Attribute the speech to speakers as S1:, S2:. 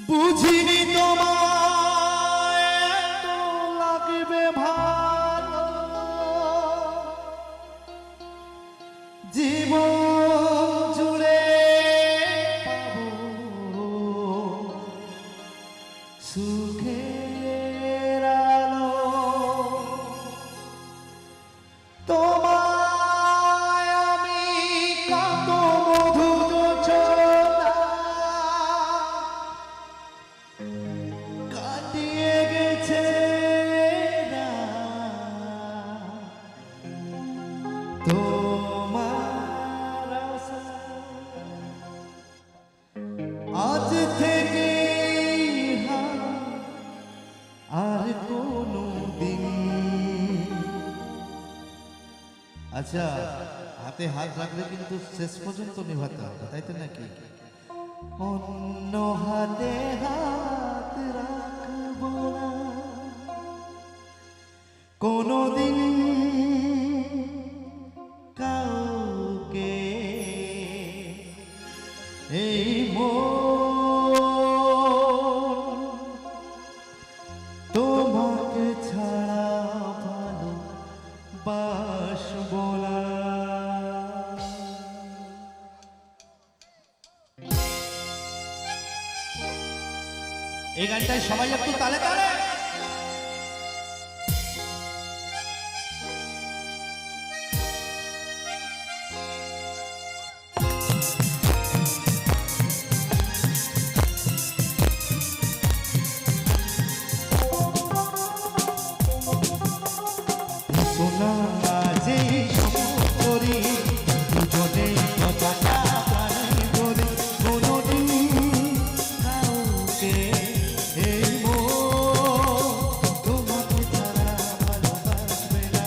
S1: বুঝিনি তোমায় এত লাগবে ভালো, জীবন জুড়ে পাবো সুখের আলো। তোমায় আমি কত মধুর ছোঁয়া কাটিয়ে গেছে না, তোমার আশা আজ থেকে আর কোনো দিন। আচ্ছা, হাতে হাত রাখলে কিন্তু শেষ পর্যন্ত নিভাতে হবে, তাই তো নাকি? অন্য হাতে হাত রাখবো না কোনোদিন কাউকে, এই মন তোমাকে ছাড়া ভালো বাসবো না। এই গানটায় সবাই একটু তালে তালে। সোনা যে করি দুজনে কথাটা প্রাণে ধরে কোনোদিন কাউকে এই তোমাকে ছাড়া ভালোবাসবে না।